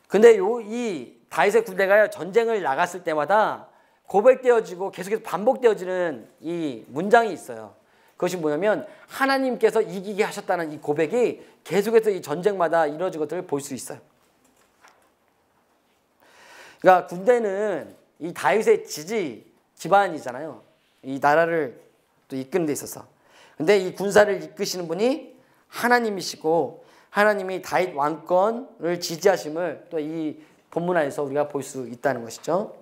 근데 이 다윗의 군대가 전쟁을 나갔을 때마다 고백되어지고 계속해서 반복되어지는 이 문장이 있어요. 그것이 뭐냐면 하나님께서 이기게 하셨다는 이 고백이 계속해서 이 전쟁마다 이루어진 것들을 볼 수 있어요. 그러니까 군대는 이 다윗의 집안이잖아요. 이 나라를 또 이끄는 데 있어서. 근데 이 군사를 이끄시는 분이 하나님이시고 하나님이 다윗 왕권을 지지하심을 또 이 본문 안에서 우리가 볼 수 있다는 것이죠.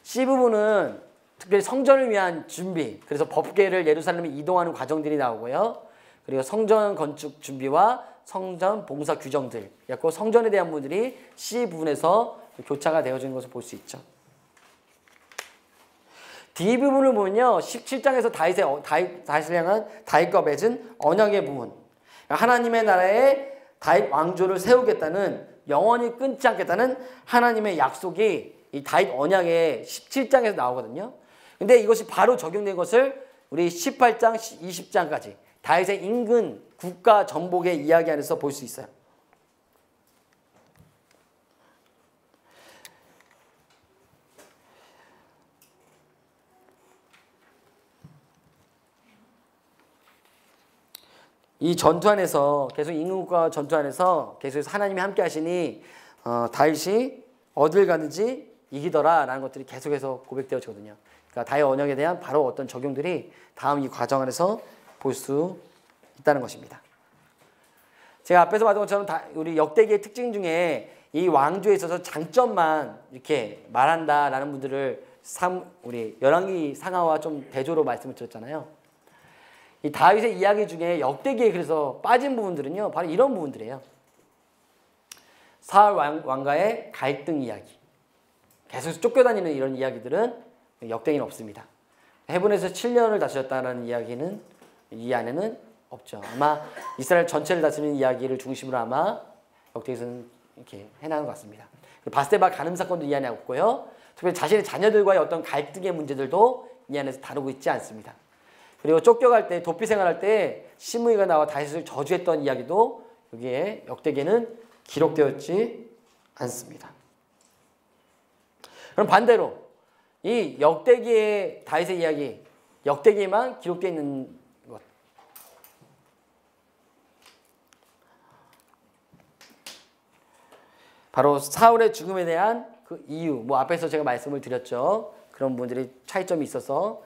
C 부분은 특별히 성전을 위한 준비, 그래서 법궤를 예루살렘에 이동하는 과정들이 나오고요. 그리고 성전 건축 준비와 성전 봉사 규정들, 그리고 성전에 대한 부분들이 C 부분에서 교차가 되어지는 것을 볼 수 있죠. D 부분을 보면요, 17장에서 다윗을 향한 다윗과 맺은 언약의 부분, 하나님의 나라에 다윗 왕조를 세우겠다는, 영원히 끊지 않겠다는 하나님의 약속이 이 다윗 언약의 17장에서 나오거든요. 근데 이것이 바로 적용된 것을 우리 18장, 20장까지 다윗의 인근 국가 정복의 이야기 안에서 볼 수 있어요. 이 전투 안에서 계속 임금과 전투 안에서 계속해서 하나님이 함께 하시니 다윗이 어딜 가든지 이기더라라는 것들이 계속해서 고백되어지거든요. 그러니까 다윗 언약에 대한 바로 어떤 적용들이 다음 이 과정 안에서 볼 수 있다는 것입니다. 제가 앞에서 말한 것처럼 우리 역대기의 특징 중에 이 왕조에 있어서 장점만 이렇게 말한다라는 분들을 우리 열왕기 상하와 좀 대조로 말씀을 드렸잖아요. 이 다윗의 이야기 중에 역대기에 그래서 빠진 부분들은요, 바로 이런 부분들이에요. 사울 왕과의 갈등 이야기, 계속 쫓겨다니는 이런 이야기들은 역대기는 없습니다. 헤브론에서 7년을 다스렸다는 이야기는 이 안에는 없죠. 아마 이스라엘 전체를 다스리는 이야기를 중심으로 아마 역대기에서는 이렇게 해나가는 것 같습니다. 바스데바 간음 사건도 이 안에 없고요. 특별히 자신의 자녀들과의 어떤 갈등의 문제들도 이 안에서 다루고 있지 않습니다. 그리고 쫓겨갈 때, 도피 생활할 때 시므이가 나와 다윗을 저주했던 이야기도 여기에 역대기에는 기록되었지 않습니다. 그럼 반대로 이 역대기의 다윗의 이야기, 역대기에만 기록되어 있는 것. 바로 사울의 죽음에 대한 그 이유, 앞에서 제가 말씀을 드렸죠. 그런 부분들이 차이점이 있어서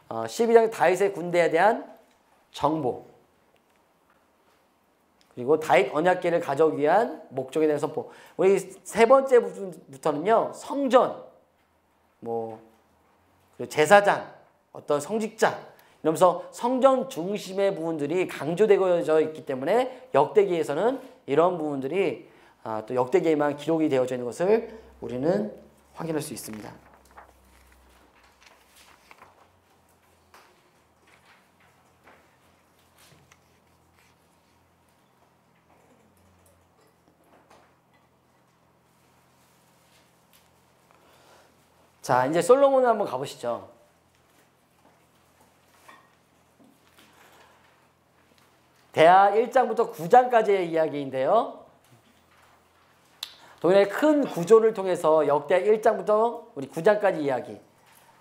12장 다윗의 군대에 대한 정보, 그리고 다윗 언약궤를 가져오기 위한 목적에 대한 선포. 우리 세 번째 부분부터는요, 성전, 그리고 제사장, 어떤 성직자, 이러면서 성전 중심의 부분들이 강조되어져 있기 때문에 역대기에서는 이런 부분들이 또 역대기에만 기록이 되어져 있는 것을 우리는 확인할 수 있습니다. 자, 이제 솔로몬을 한번 가보시죠. 대하 1장부터 9장까지의 이야기인데요. 동일하게 큰 구조를 통해서 역대 1장부터 우리 9장까지 이야기.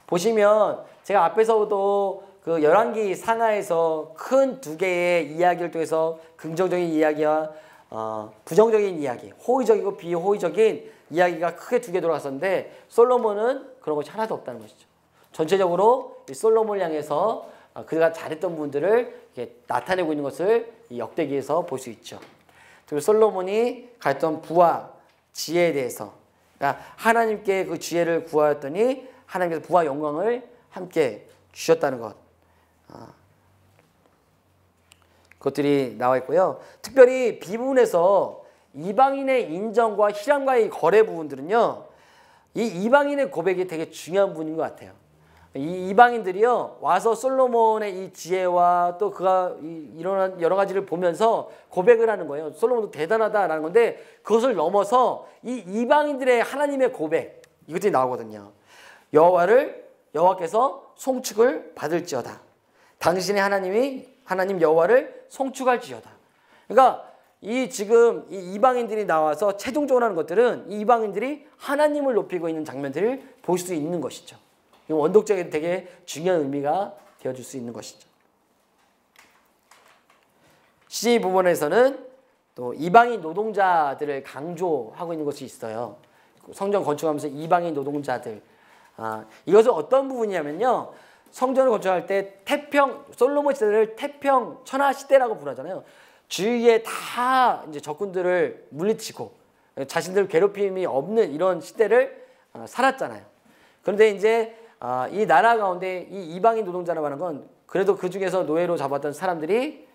보시면 제가 앞에서도 그 열왕기 상하에서 큰 두 개의 이야기를 통해서 긍정적인 이야기와 부정적인 이야기, 호의적이고 비호의적인 이야기가 크게 두 개 돌아갔었는데 솔로몬은 그런 것이 하나도 없다는 것이죠. 전체적으로 이 솔로몬을 향해서 그가 잘했던 부분들을 이렇게 나타내고 있는 것을 이 역대기에서 볼 수 있죠. 그리고 솔로몬이 가졌던 부와 지혜에 대해서, 그러니까 하나님께 그 지혜를 구하였더니 하나님께서 부와 영광을 함께 주셨다는 것, 그것들이 나와 있고요. 특별히 비부분에서 이방인의 인정과 히람과의 거래 부분들은요, 이 이방인의 고백이 되게 중요한 부분인 것 같아요. 이 이방인들이요, 와서 솔로몬의 이 지혜와 또 그가 일어난 여러 가지를 보면서 고백을 하는 거예요. 솔로몬도 대단하다라는 건데, 그것을 넘어서 이 이방인들의 하나님의 고백, 이것들이 나오거든요. 여호와께서 송축을 받을지어다. 당신의 하나님 여호와를 송축할지어다. 그러니까 지금 이 이방인들이 나와서 최종적으로 하는 것들은 이 이방인들이 하나님을 높이고 있는 장면들을 볼 수 있는 것이죠. 원독적인 되게 중요한 의미가 되어줄 수 있는 것이죠. C 부분에서는 또 이방인 노동자들을 강조하고 있는 것이 있어요. 성전 건축하면서 이방인 노동자들. 이것은 어떤 부분이냐면요, 성전을 건축할 때 솔로몬 시대를 태평 천하 시대라고 부르잖아요. 주위에 다 이제 적군들을 물리치고 자신들 괴롭힘이 없는 이런 시대를 살았잖아요. 그런데 이제 이 나라 가운데 이 이방인 노동자라고 하는 건 그래도 그 중에서 노예로 잡았던 사람들이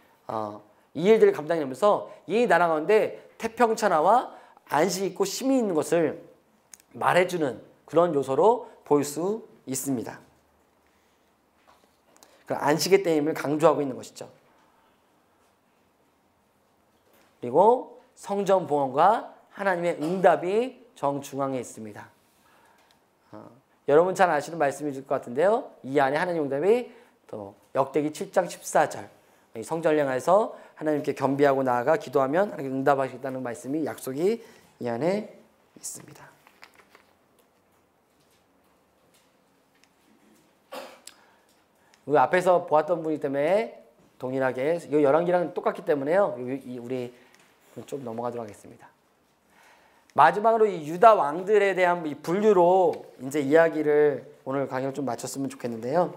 이 일들을 감당하면서 이 나라 가운데 태평천하와 안식 있고 쉼이 있는 것을 말해주는 그런 요소로 볼 수 있습니다. 그 안식의 때임을 강조하고 있는 것이죠. 그리고 성전 봉헌과 하나님의 응답이 정중앙에 있습니다. 여러분 잘 아시는 말씀이실 것 같은데요. 이 안에 하나님의 응답이 또 역대기 7장 14절 성전을 향해서 하나님께 겸비하고 나아가 기도하면 하나님께 응답하시겠다는 말씀이 약속이 이 안에 있습니다. 우리 앞에서 보았던 분이기 때문에 동일하게 이 열왕기랑 똑같기 때문에요. 우리 좀 넘어가도록 하겠습니다. 마지막으로 이 유다 왕들에 대한 이 분류로 이제 이야기를 오늘 강의를 좀 마쳤으면 좋겠는데요.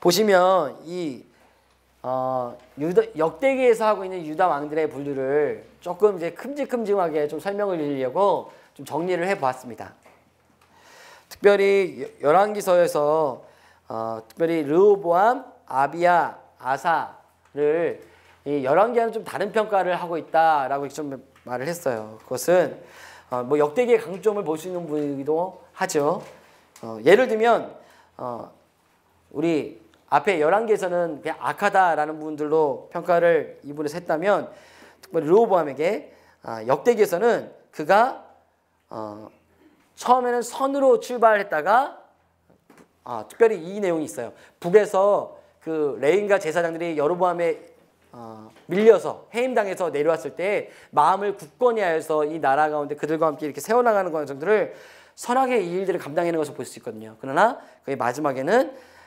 보시면 이 역대기에서 하고 있는 유다 왕들의 분류를 조금 이제 큼직큼직하게 좀 설명을 드리려고 좀 정리를 해보았습니다. 특별히 열왕기서에서 특별히 르호보암, 아비야, 아사를 이 열왕기와는 좀 다른 평가를 하고 있다라고 좀 말을 했어요. 그것은 뭐 역대기의 강점을 볼 수 있는 부분이기도 하죠. 예를 들면 우리 앞에 열왕기에서는 그냥 악하다라는 부분들로 평가를 이분에서 했다면 특별히 르호보암에게 역대기에서는 그가 처음에는 선으로 출발했다가 특별히 이 내용이 있어요. 북에서 그 레인과 제사장들이 여로보암에 밀려서 해임당해서 내려왔을 때 마음을 굳건히 하여서 이 나라 가운데 그들과 함께 이렇게 세워나가는 과정들을 선하게 이 일들을 감당하는 것을 볼 수 있거든요. 그러나 그의 마지막에는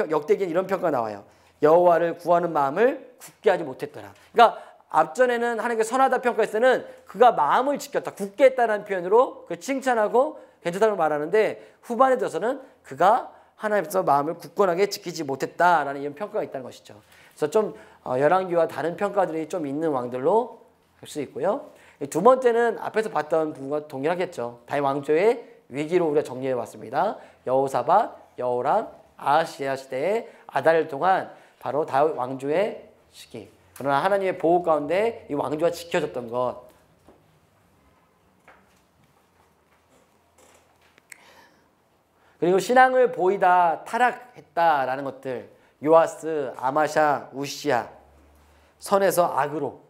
역대기엔 이런 평가가 나와요. 여호와를 구하는 마음을 굳게 하지 못했더라. 그러니까 앞전에는 하나님께 선하다 평가했을 때는 그가 마음을 지켰다, 굳게 했다는 표현으로 그 칭찬하고 괜찮다고 말하는데 후반에 들어서는 그가 하나님께서 마음을 굳건하게 지키지 못했다라는 이런 평가가 있다는 것이죠. 그래서 좀 열왕기와 다른 평가들이 좀 있는 왕들로 볼 수 있고요. 두 번째는 앞에서 봤던 부분과 동일하겠죠. 다윗 왕조의 위기로 우리가 정리해 봤습니다. 여호사밧, 여호람, 아하시아 시대의 아달 동안 바로 다윗 왕조의 시기. 그러나 하나님의 보호 가운데 이 왕조가 지켜졌던 것. 그리고 신앙을 보이다 타락했다라는 것들. 요아스, 아마샤, 우시야. 선에서 악으로.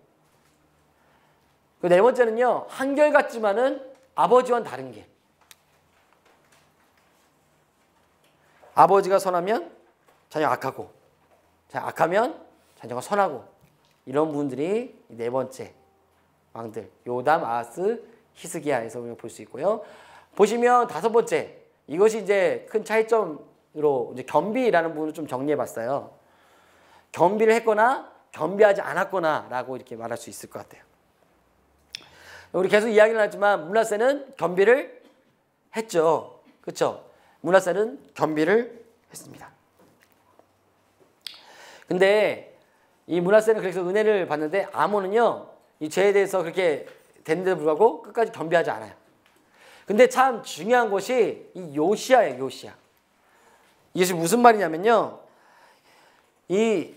그 네 번째는요. 한결같지만은 아버지와는 다른 길. 아버지가 선하면 자녀가 악하고, 자녀가 악하면 자녀가 선하고, 이런 부분들이 네 번째 왕들 요담, 아하스, 히스기야에서 우리가 볼 수 있고요. 보시면 다섯 번째, 이것이 이제 큰 차이점으로 이제 겸비라는 부분을 좀 정리해봤어요. 겸비를 했거나 겸비하지 않았거나라고 이렇게 말할 수 있을 것 같아요. 우리 계속 이야기를 하지만 므낫세는 겸비를 했죠, 그렇죠? 므낫세는 겸비를 했습니다. 근데 이 므낫세는 그래서 은혜를 받는데 아몬은요, 이 죄에 대해서 그렇게 됐는데도 불구하고 끝까지 겸비하지 않아요. 근데 참 중요한 것이 이 요시야예요, 요시야. 이것이 무슨 말이냐면요, 이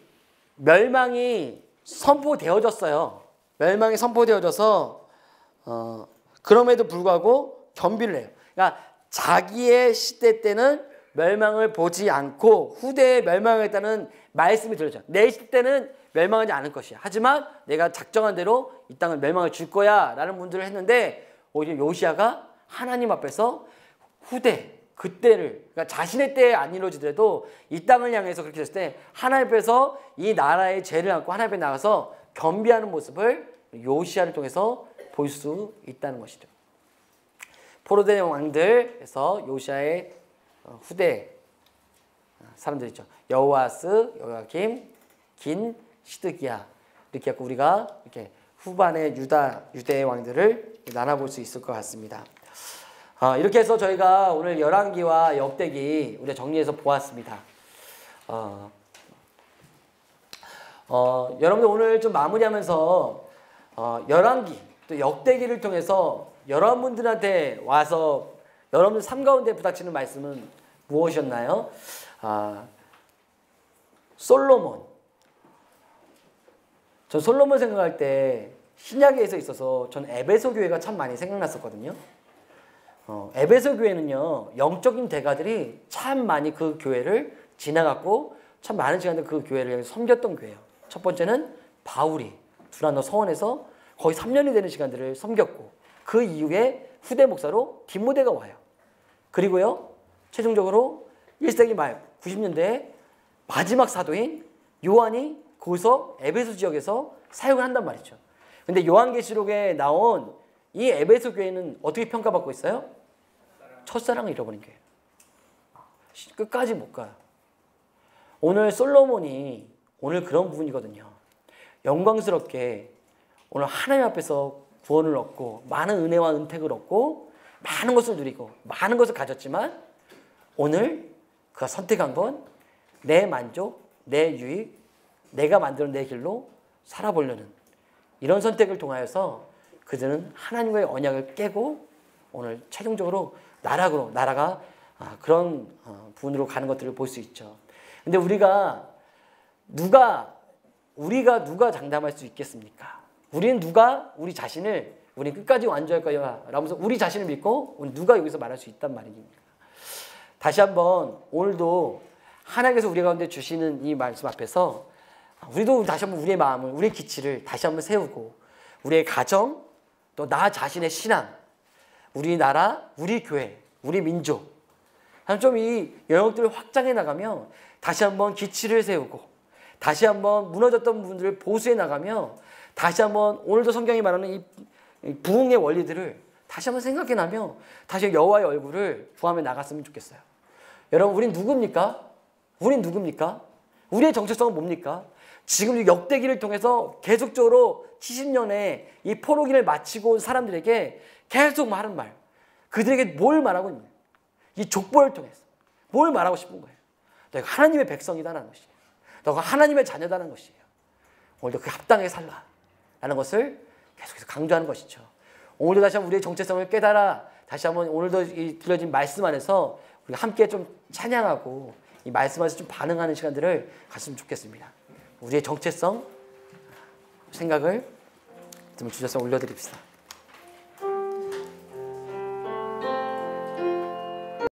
멸망이 선포되어졌어요. 멸망이 선포되어져서 그럼에도 불구하고 겸비를 해요. 그러니까 자기의 시대 때는 멸망을 보지 않고 후대에 멸망하겠다는 말씀이 들려져요. 내 시대 때는 멸망하지 않을 것이야. 하지만 내가 작정한 대로 이 땅을 멸망을 줄 거야 라는 분들을 했는데 오히려 요시야가 하나님 앞에서 후대, 그때를, 그러니까 자신의 때에 안 이루어지더라도 이 땅을 향해서 그렇게 됐을 때 하나님 앞에서 이 나라의 죄를 안고 하나님 앞에 나가서 겸비하는 모습을 요시야를 통해서 볼 수 있다는 것이죠. 포로된 왕들에서 요시야의 후대 사람들이죠. 여호아스, 여호야김, 긴, 시드기야, 이렇게 해서 우리가 이렇게 후반의 유대의 왕들을 나눠볼 수 있을 것 같습니다. 이렇게 해서 저희가 오늘 열왕기와 역대기 우리가 정리해서 보았습니다. 여러분들 오늘 좀 마무리하면서 열왕기 또 역대기를 통해서 여러분들한테 와서 여러분들 삶 가운데 부닥치는 말씀은 무엇이었나요? 솔로몬. 전 솔로몬 생각할 때 신약에서 있어서 전 에베소 교회가 참 많이 생각났었거든요. 에베소 교회는요, 영적인 대가들이 참 많이 그 교회를 지나갔고 참 많은 시간들 그 교회를 섬겼던 교회예요. 첫 번째는 바울이 두란노 서원에서 거의 3년이 되는 시간들을 섬겼고 그 이후에 후대 목사로 디모데가 와요. 그리고요, 최종적으로 1세기 말 90년대에 마지막 사도인 요한이 거기서 에베소 지역에서 사역을 한단 말이죠. 근데 요한계시록에 나온 이 에베소 교회는 어떻게 평가받고 있어요? 첫사랑을 잃어버린 교회. 끝까지 못 가요. 오늘 솔로몬이 오늘 그런 부분이거든요. 영광스럽게 오늘 하나님 앞에서 구원을 얻고 많은 은혜와 은택을 얻고 많은 것을 누리고 많은 것을 가졌지만 오늘 그가 선택한 건 내 만족, 내 유익, 내가 만드는 내 길로 살아보려는 이런 선택을 통하여서 그들은 하나님과의 언약을 깨고 오늘 최종적으로 나라가 그런 부분으로 가는 것들을 볼 수 있죠. 근데 우리가 누가 장담할 수 있겠습니까? 우리는 우리 자신을 우리 끝까지 완주할 거야 라면서 우리 자신을 믿고 우리 누가 여기서 말할 수 있단 말입니다. 다시 한번 오늘도 하나님께서 우리 가운데 주시는 이 말씀 앞에서 우리도 다시 한번 우리의 마음을 우리의 기치를 다시 한번 세우고 우리의 가정 또 나 자신의 신앙 우리 나라 우리 교회 우리 민족 좀 이 영역들을 확장해 나가며 다시 한번 기치를 세우고 다시 한번 무너졌던 부분들을 보수해 나가며 다시 한번 오늘도 성경이 말하는 이 부흥의 원리들을 다시 한번 생각해 나며 다시 여호와의 얼굴을 구하며 나갔으면 좋겠어요. 여러분 우린 누굽니까? 우리의 정체성은 뭡니까? 지금 이 역대기를 통해서 계속적으로 70년의 이 포로기를 마치고 온 사람들에게 계속 하는 말 그들에게 뭘 말하고 있냐? 이 족보를 통해서 뭘 말하고 싶은 거예요? 너가 하나님의 백성이다라는 것이에요. 너가 하나님의 자녀다라는 것이에요. 오늘도 그 합당하게 살라라는 것을 계속해서 강조하는 것이죠. 오늘도 다시 한번 우리의 정체성을 깨달아 다시 한번 오늘도 이 들려진 말씀 안에서 우리가 함께 좀 찬양하고 이 말씀 안에서 좀 반응하는 시간들을 갔으면 좋겠습니다. 우리의 정체성 생각을 좀 주셔서 올려드립시다.